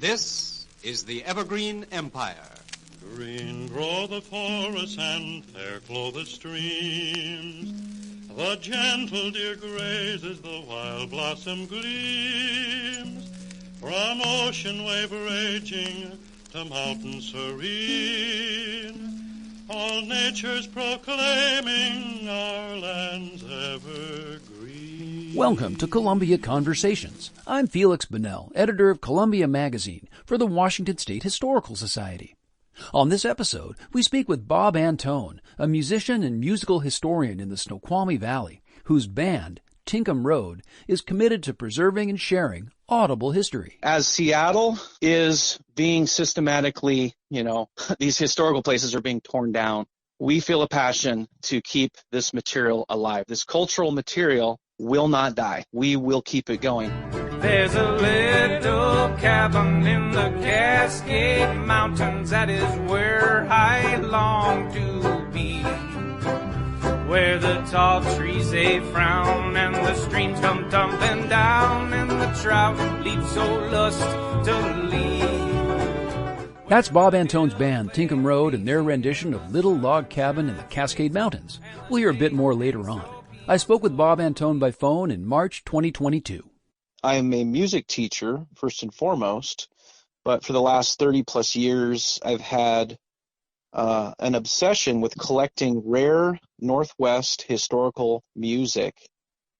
This is the Evergreen Empire. Green grow the forests and fair-clothed streams. The gentle deer grazes, the wild blossom gleams. From ocean wave raging to mountain serene, all nature's proclaiming our land's evergreen. Welcome to Columbia Conversations. I'm Feliks Banel, editor of Columbia Magazine for the Washington State Historical Society. On this episode, we speak with Bob Antone, a musician and musical historian in the Snoqualmie Valley, whose band, Tinkham Road, is committed to preserving and sharing audible history. As Seattle is being systematically, these historical places are being torn down, we feel a passion to keep this material alive. This cultural material will not die. We will keep it going. There's a little cabin in the Cascade Mountains. That is where I long to be. Where the tall trees they frown and the streams come tumbling down and the trout leap so lust to leave. That's Bob Antone's band, Tinkham Road, and their rendition of Little Log Cabin in the Cascade Mountains. We'll hear a bit more later on. I spoke with Bob Antone by phone in March 2022. I'm a music teacher, first and foremost, but for the last 30 plus years, I've had an obsession with collecting rare Northwest historical music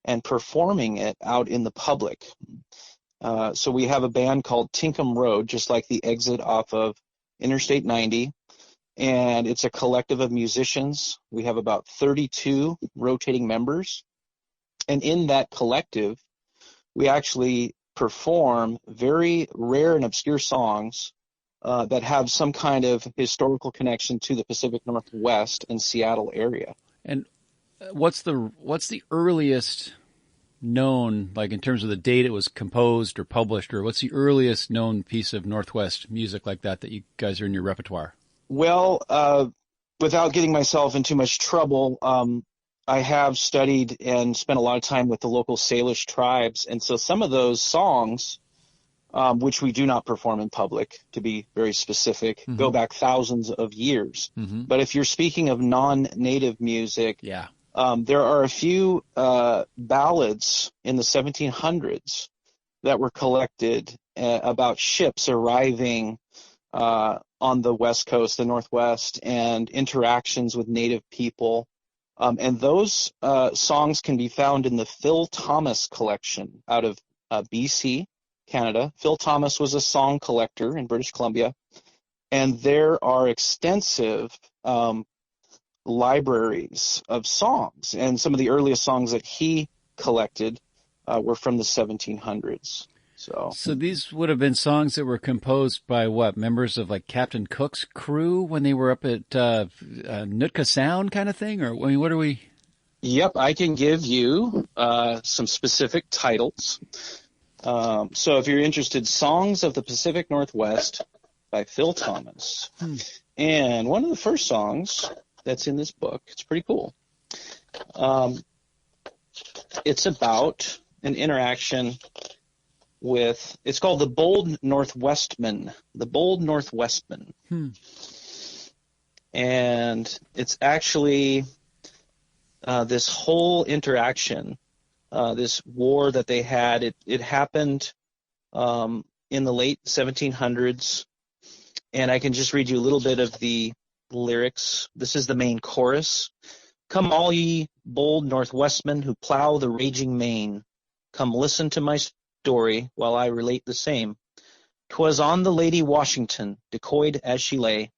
and performing it out in the public. So we have a band called Tinkham Road, just like the exit off of Interstate 90, and it's a collective of musicians. We have about 32 rotating members, and in that collective, we actually perform very rare and obscure songs that have some kind of historical connection to the Pacific Northwest and Seattle area. And what's the earliest known, like in terms of the date it was composed or published, or what's the earliest known piece of Northwest music like that you guys are in your repertoire? Well, without getting myself in too much trouble, I have studied and spent a lot of time with the local Salish tribes, and so some of those songs, which we do not perform in public, to be very specific, go back thousands of years. But if you're speaking of non-native music, there are a few ballads in the 1700s that were collected about ships arriving on the West Coast, the Northwest, and interactions with native people. And those songs can be found in the Phil Thomas collection out of BC, Canada. Phil Thomas was a song collector in British Columbia, and there are extensive libraries of songs, and some of the earliest songs that he collected were from the 1700s. So these would have been songs that were composed by what, members of like Captain Cook's crew when they were up at Nootka Sound kind of thing? Or I mean, what are we? Yep, I can give you some specific titles. So if you're interested, Songs of the Pacific Northwest by Phil Thomas. And one of the first songs that's in this book, it's pretty cool. It's about an interaction with, it's called The Bold Northwestman. The Bold Northwestman. And it's actually this whole interaction, this war that they had, it happened in the late 1700s. And I can just read you a little bit of the lyrics. This is the main chorus. Come all ye bold Northwestmen who plow the raging main. Come listen to my story while I relate the same. 'Twas on the Lady Washington, decoyed as she lay,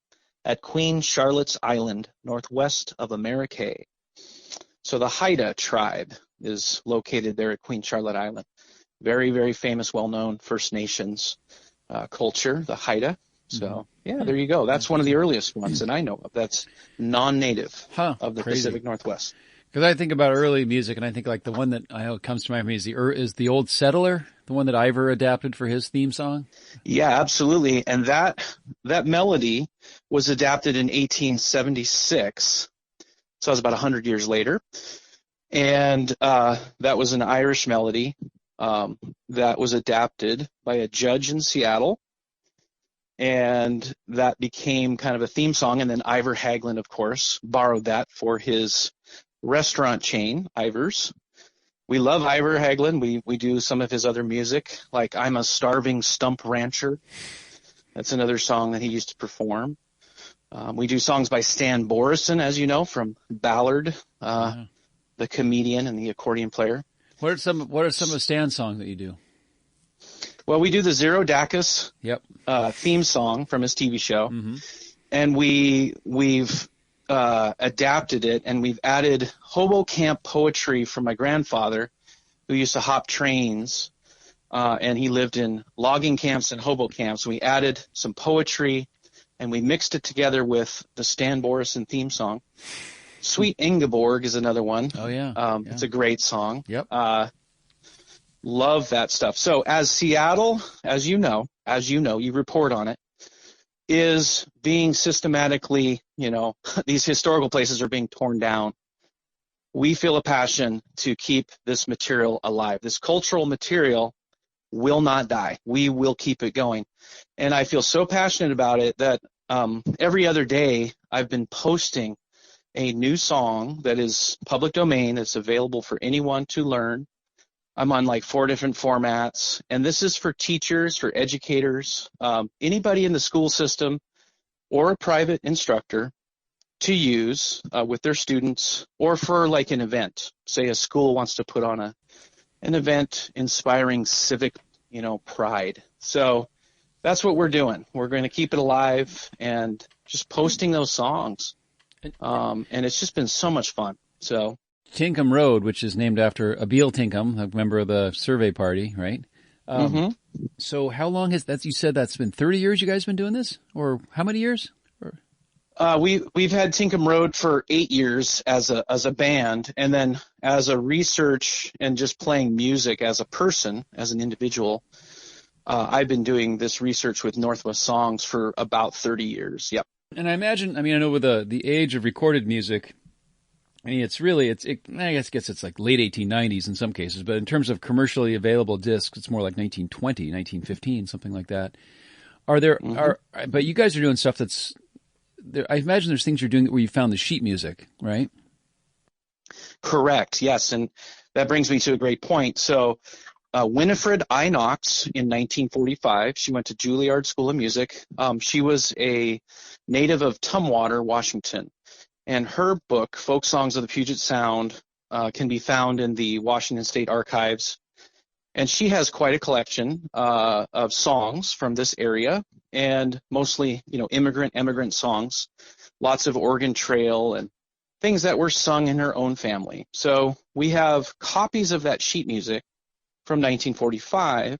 at Queen Charlotte's Island, northwest of America. So the Haida tribe is located there at Queen Charlotte Island. Very, very famous, well-known First Nations culture, the Haida. So, yeah, there you go. That's one of the earliest ones that I know of. That's non-native of the Pacific Northwest. Because I think about early music, and I think like the one that I know comes to mind is the Old Settler, the one that Ivor adapted for his theme song. Yeah, absolutely. And that melody was adapted in 1876. So that was about 100 years later. And that was an Irish melody that was adapted by a judge in Seattle And that became kind of a theme song. And then Ivor Haglund, of course, borrowed that for his restaurant chain, Ivor's. We love Ivor Haglund. We do some of his other music, like I'm a Starving Stump Rancher. That's another song that he used to perform. We do songs by Stan Borison, as you know, from Ballard, the comedian and the accordion player. What are some of Stan's songs that you do? Well, we do the Zero Dacus theme song from his TV show, and we've adapted it, and we've added hobo camp poetry from my grandfather, who used to hop trains, and he lived in logging camps and hobo camps. We added some poetry, and we mixed it together with the Stan Borison theme song. Sweet Ingeborg is another one. Oh, yeah. It's a great song. Yep. Love that stuff. So as Seattle, as you know, you report on it, is being systematically, these historical places are being torn down. We feel a passion to keep this material alive. This cultural material will not die. We will keep it going. And I feel so passionate about it that every other day I've been posting a new song that is public domain, that's available for anyone to learn. I'm on like 4 different formats, and this is for teachers, for educators, anybody in the school system or a private instructor to use with their students, or for like an event. Say a school wants to put on an event inspiring civic, pride. So that's what we're doing. We're going to keep it alive and just posting those songs. And it's just been so much fun. So Tinkham Road, which is named after Abiel Tinkham, a member of the survey party, right? So how long has that? You said that's been 30 years you guys been doing this? Or how many years? We've had Tinkham Road for 8 years as a band, and then as a research and just playing music as a person, as an individual, I've been doing this research with Northwest Songs for about 30 years. Yep. And I know with the age of recorded music, I guess it's like late 1890s in some cases, but in terms of commercially available discs, it's more like 1920, 1915, something like that. But you guys are doing stuff that's there. I imagine there's things you're doing where you found the sheet music, right? Correct. Yes. And that brings me to a great point. So, Winifred Inox in 1945, she went to Juilliard School of Music. She was a native of Tumwater, Washington. And her book, Folk Songs of the Puget Sound, can be found in the Washington State Archives. And she has quite a collection of songs from this area, and mostly, immigrant songs, lots of Oregon Trail and things that were sung in her own family. So we have copies of that sheet music from 1945,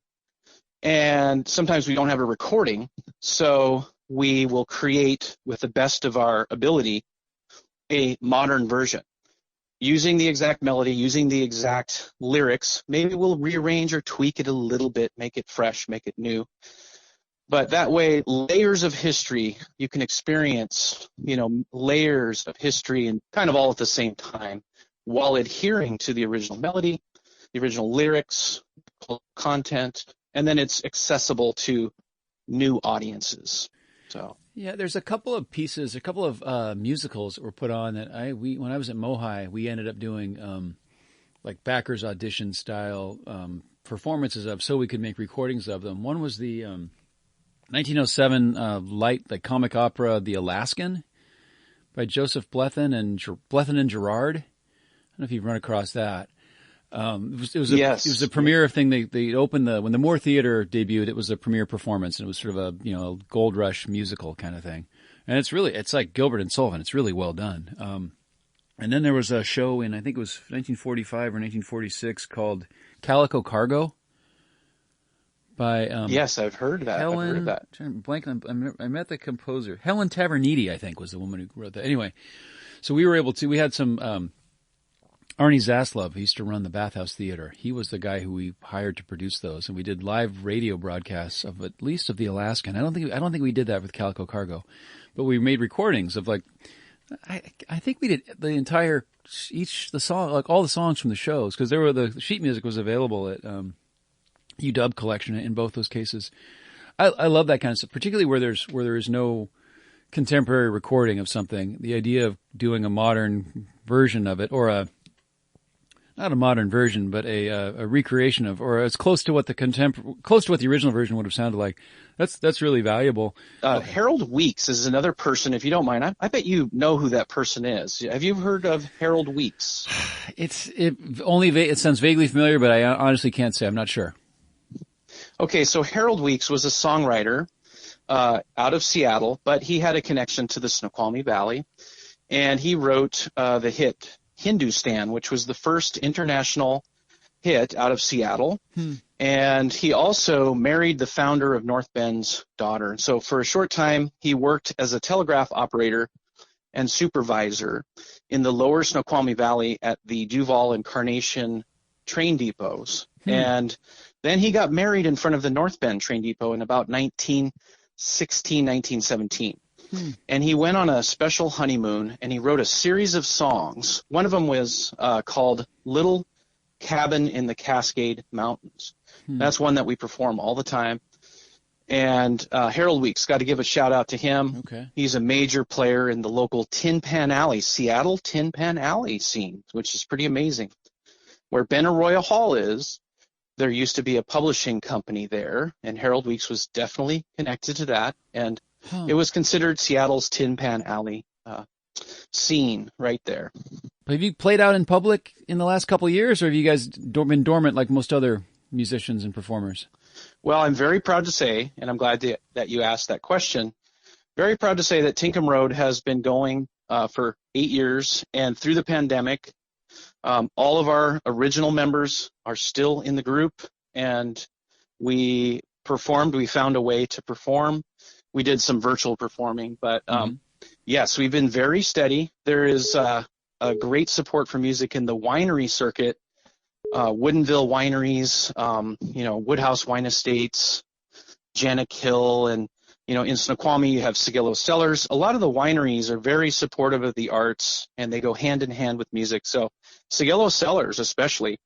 and sometimes we don't have a recording, so we will create, with the best of our ability, a modern version. Using the exact melody, using the exact lyrics. Maybe we'll rearrange or tweak it a little bit, make it fresh, make it new. But that way, layers of history, you can experience, layers of history and kind of all at the same time, while adhering to the original melody, the original lyrics, content, and then it's accessible to new audiences. So. Yeah, there's a couple of pieces, a couple of musicals that were put on that when I was at Mohi, we ended up doing like backers audition style performances of, so we could make recordings of them. One was the 1907 light like comic opera, The Alaskan, by Joseph Blethen and Gerard. I don't know if you've run across that. It was a premiere thing. They opened when the Moore Theater debuted. It was a premiere performance, and it was sort of a Gold Rush musical kind of thing. And it's like Gilbert and Sullivan. It's really well done. And then there was a show in, I think it was 1945 or 1946, called Calico Cargo by yes, I've heard that. Helen, I've heard of that. I met the composer. Helen Taverniti, I think, was the woman who wrote that. Anyway, so we had some Arnie Zaslov, who used to run the Bathhouse Theater. He was the guy who we hired to produce those, and we did live radio broadcasts of at least of the Alaskan. I don't think we did that with Calico Cargo, but we made recordings of like I think we did the song, like all the songs from the shows, because the sheet music was available at UW Collection in both those cases. I love that kind of stuff, particularly where there is no contemporary recording of something. The idea of doing a modern version of it, or not a modern version, but a recreation of, or as close to what the original version would have sounded like. That's really valuable. Harold Weeks is another person, if you don't mind. I bet you know who that person is. Have you heard of Harold Weeks? It sounds vaguely familiar, but I honestly can't say. I'm not sure. Okay, so Harold Weeks was a songwriter out of Seattle, but he had a connection to the Snoqualmie Valley, and he wrote the hit Hindustan, which was the first international hit out of Seattle. And he also married the founder of North Bend's daughter. So for a short time, he worked as a telegraph operator and supervisor in the lower Snoqualmie Valley at the Duval and Carnation train depots. And then he got married in front of the North Bend train depot in about 1916, 1917. And he went on a special honeymoon, and he wrote a series of songs. One of them was called Little Cabin in the Cascade Mountains. That's one that we perform all the time. And Harold Weeks, got to give a shout out to him. Okay. He's a major player in the local Tin Pan Alley, Seattle Tin Pan Alley scene, which is pretty amazing. Where Ben Arroyo Hall is, there used to be a publishing company there, and Harold Weeks was definitely connected to that. And it was considered Seattle's Tin Pan Alley scene right there. Have you played out in public in the last couple of years, or have you guys been dormant like most other musicians and performers? Well, I'm very proud to say, and I'm glad that you asked that question, very proud to say that Tinkham Road has been going for 8 years, and through the pandemic, all of our original members are still in the group, and we found a way to perform. We did some virtual performing, but yes, we've been very steady. There is a great support for music in the winery circuit, Woodinville wineries, Woodhouse Wine Estates, Janik Hill, and in Snoqualmie you have Sigillo Cellars. A lot of the wineries are very supportive of the arts, and they go hand in hand with music. So Sigillo Cellars, especially,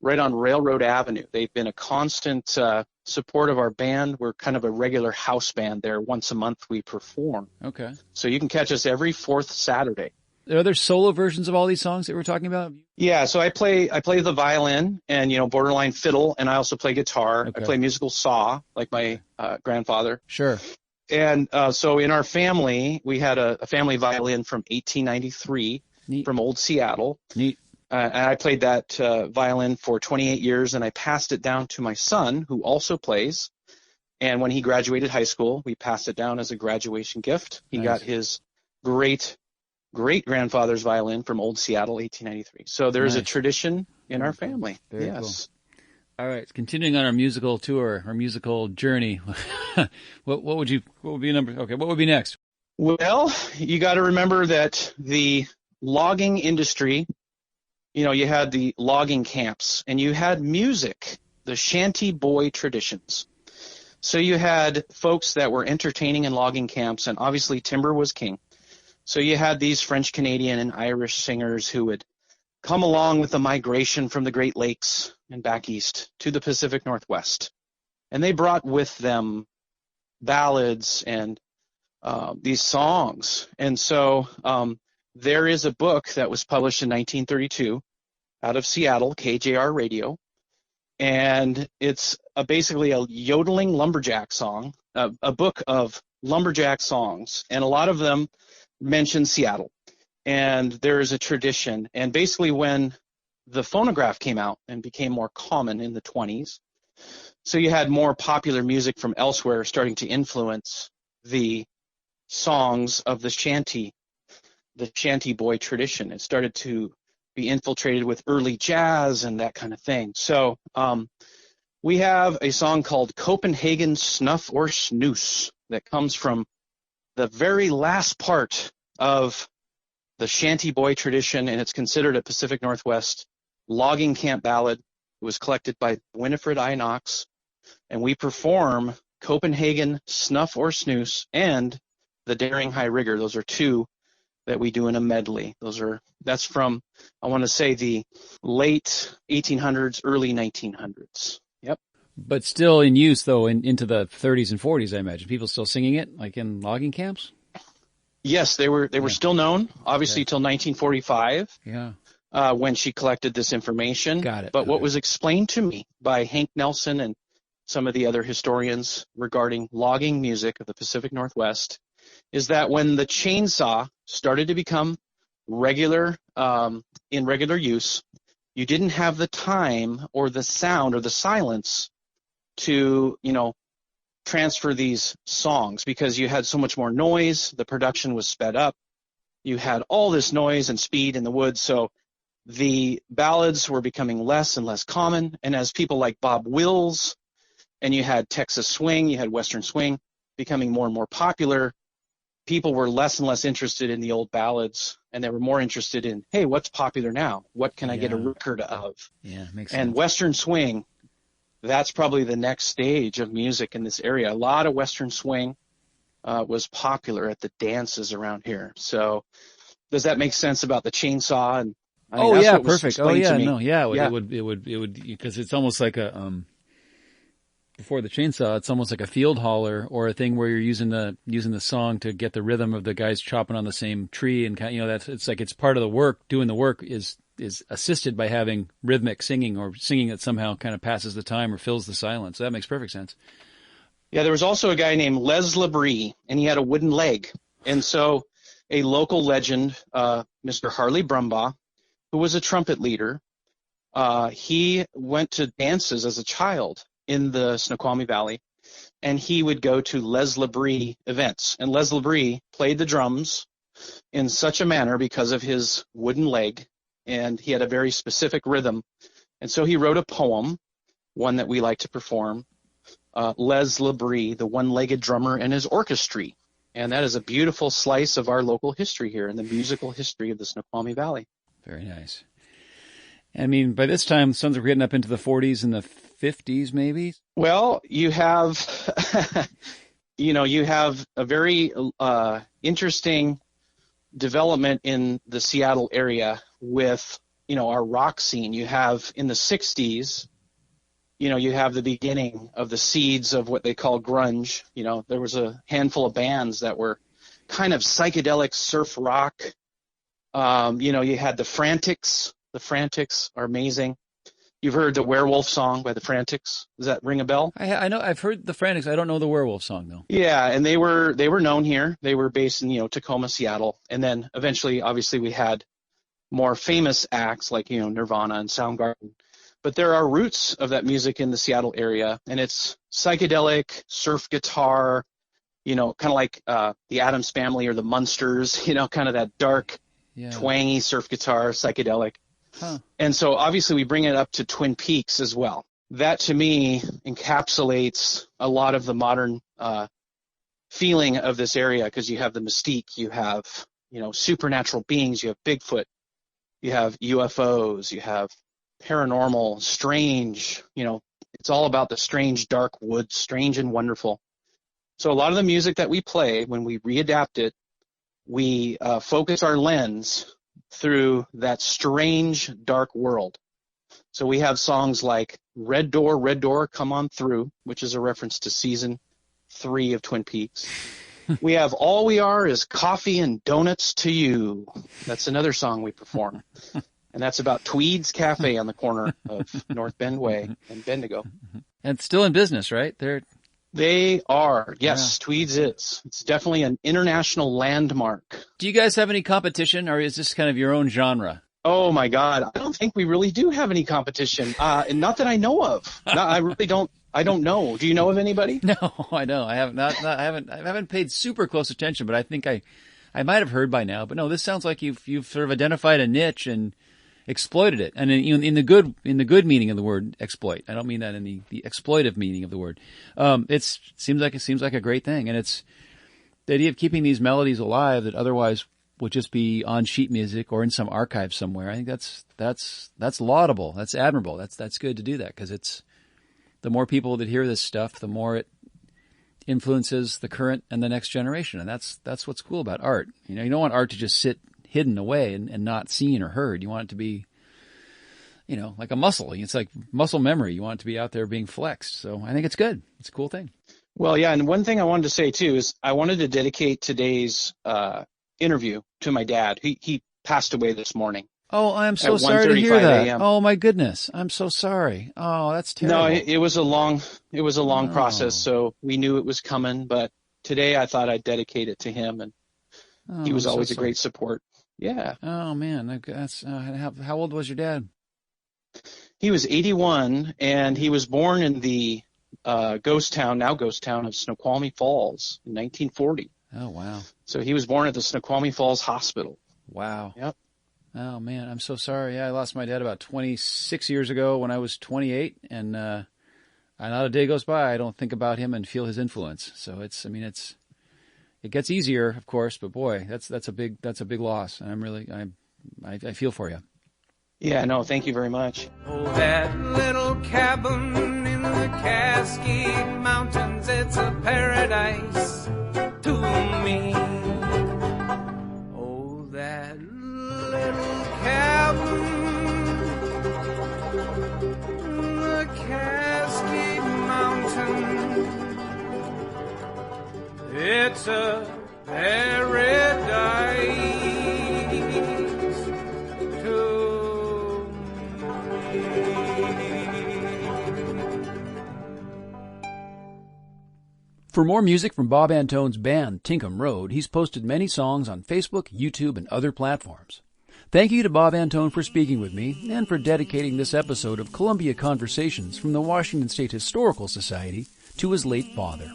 right on Railroad Avenue, they've been a constant support of our band. We're kind of a regular house band there. Once a month we perform. Okay. So you can catch us every fourth Saturday. Are there solo versions of all these songs that we're talking about? Yeah, so I play the violin and borderline fiddle, and I also play guitar. Okay. I play musical saw like my grandfather. Sure. And so in our family, we had a family violin from 1893 from Old Seattle. Neat. And I played that violin for 28 years, and I passed it down to my son, who also plays. And when he graduated high school, we passed it down as a graduation gift. He got his great-grandfather's violin from Old Seattle, 1893. So there's a tradition in our family. Very cool. All right, continuing on our musical tour, our musical journey. what would be next? Well, you got to remember that the logging industry, you had the logging camps, and you had music, the shanty boy traditions. So you had folks that were entertaining in logging camps, and obviously timber was king. So you had these French, Canadian, and Irish singers who would come along with the migration from the Great Lakes and back east to the Pacific Northwest. And they brought with them ballads and these songs. And so there is a book that was published in 1932 out of Seattle, KJR Radio, and it's basically a yodeling lumberjack song, a book of lumberjack songs, and a lot of them mention Seattle. And there is a tradition, and basically when the phonograph came out and became more common in the 20s, so you had more popular music from elsewhere starting to influence the songs of the shanty boy tradition. It started to be infiltrated with early jazz and that kind of thing. So we have a song called Copenhagen Snuff or Snooze that comes from the very last part of the shanty boy tradition, and it's considered a Pacific Northwest logging camp ballad. It was collected by Winifred I. Knox, and we perform Copenhagen Snuff or Snooze and the Daring High Rigger. Those are two that we do in a medley. That's from, I want to say, the late 1800s, early 1900s. Yep. But still in use, though, into the 30s and 40s, I imagine. People still singing it, like in logging camps? Yes, they were still known, obviously, till 1945. Yeah. When she collected this information. Got it. But what Okay. was explained to me by Hank Nelson and some of the other historians regarding logging music of the Pacific Northwest is that when the chainsaw started to become regular, in regular use, you didn't have the time or the sound or the silence to, transfer these songs because you had so much more noise. The production was sped up. You had all this noise and speed in the woods. So the ballads were becoming less and less common. And as people like Bob Wills, and you had Texas swing, you had Western swing becoming more and more popular, people were less and less interested in the old ballads, and they were more interested in, hey, what's popular now? What can I get a record of? Yeah, makes sense. And Western swing, that's probably the next stage of music in this area. A lot of Western swing was popular at the dances around here. So does that make sense about the chainsaw? And I mean, that's what was perfect. explained to me. It would, because it's almost like a, before the chainsaw, it's almost like a field hauler or a thing where you're using the song to get the rhythm of the guys chopping on the same tree, and it's like it's part of the work. Doing the work is assisted by having rhythmic singing or singing that somehow kind of passes the time or fills the silence. So that makes perfect sense. Yeah, there was also a guy named Les Labrie, and he had a wooden leg. And so a local legend, Mr. Harley Brumbaugh, who was a trumpet leader, he went to dances as a child in the Snoqualmie Valley, and he would go to Les Labrie events. And Les Labrie played the drums in such a manner because of his wooden leg, and he had a very specific rhythm. And so he wrote a poem, one that we like to perform, Les Labrie, the one-legged drummer and his orchestra. And that is a beautiful slice of our local history here and the musical history of the Snoqualmie Valley. Very nice. I mean, by this time, Sons were getting up into the 40s and the 50s, maybe? Well, you have, you have a very interesting development in the Seattle area with, our rock scene. You have in the 60s, you have the beginning of the seeds of what they call grunge. There was a handful of bands that were kind of psychedelic surf rock. You had the Frantics. The Frantics are amazing. You've heard the Werewolf song by the Frantics. Does that ring a bell? I know. I've heard the Frantics. I don't know the Werewolf song, though. Yeah, and they were known here. They were based in, Tacoma, Seattle. And then eventually, obviously, we had more famous acts like, Nirvana and Soundgarden. But there are roots of that music in the Seattle area, and it's psychedelic, surf guitar, kind of like the Addams Family or the Munsters, kind of that dark, twangy surf guitar, psychedelic. Huh. And so obviously we bring it up to Twin Peaks as well. That to me encapsulates a lot of the modern feeling of this area because you have the mystique, you have, supernatural beings, you have Bigfoot, you have UFOs, you have paranormal, strange, it's all about the strange, dark woods, strange and wonderful. So a lot of the music that we play, when we readapt it, we focus our lens through that strange, dark world. So we have songs like Red Door, Come On Through, which is a reference to season 3 of Twin Peaks. We have All We Are Is Coffee and Donuts to You. That's another song we perform. And that's about Tweed's Cafe on the corner of North Bend Way and Bendigo. And still in business, right? They are. Yes, yeah. Tweed's is. It's definitely an international landmark. Do you guys have any competition, or is this kind of your own genre? Oh, my God. I don't think we really do have any competition. And not that I know of. No, I really don't. I don't know. Do you know of anybody? No, I don't. I haven't paid super close attention, but I think I might have heard by now. But no, this sounds like you've sort of identified a niche and exploited it, and in the good meaning of the word exploit. I don't mean that in the exploitive meaning of the word. It seems like a great thing, and it's the idea of keeping these melodies alive that otherwise would just be on sheet music or in some archive somewhere. I think that's laudable. That's admirable. That's good to do that because it's the more people that hear this stuff, the more it influences the current and the next generation, and that's what's cool about art. You don't want art to just sit hidden away and not seen or heard. You want it to be, like a muscle. It's like muscle memory. You want it to be out there being flexed. So I think it's good. It's a cool thing. Well, yeah, and one thing I wanted to say too is I wanted to dedicate today's interview to my dad. He passed away this morning. Oh, I'm so sorry to hear that. a.m. Oh my goodness, I'm so sorry. Oh, that's terrible. No, it was a long process, so we knew it was coming. But today I thought I'd dedicate it to him, and he was always a great support. Yeah. Oh man, that's how old was your dad? He was 81, and he was born in the ghost town of Snoqualmie Falls in 1940. Oh wow. So he was born at the Snoqualmie Falls Hospital. Wow. Yep. Oh man, I'm so sorry. Yeah, I lost my dad about 26 years ago when I was 28, and not a day goes by I don't think about him and feel his influence. So it gets easier, of course, but boy, that's a big loss, and I feel for you. Yeah, no, thank you very much. Oh, that little cabin in the Cascade Mountains, it's a paradise to me. Oh, that little cabin in the Cascade Mountains, it's a paradise to For more music from Bob Antone's band, Tinkham Road, he's posted many songs on Facebook, YouTube, and other platforms. Thank you to Bob Antone for speaking with me and for dedicating this episode of Columbia Conversations from the Washington State Historical Society to his late father.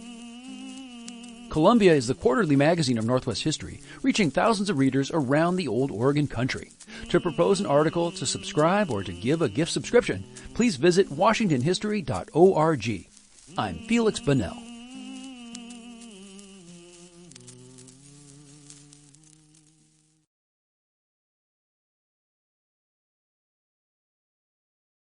Columbia is the quarterly magazine of Northwest history, reaching thousands of readers around the old Oregon country. To propose an article, to subscribe, or to give a gift subscription, please visit washingtonhistory.org. I'm Feliks Banel.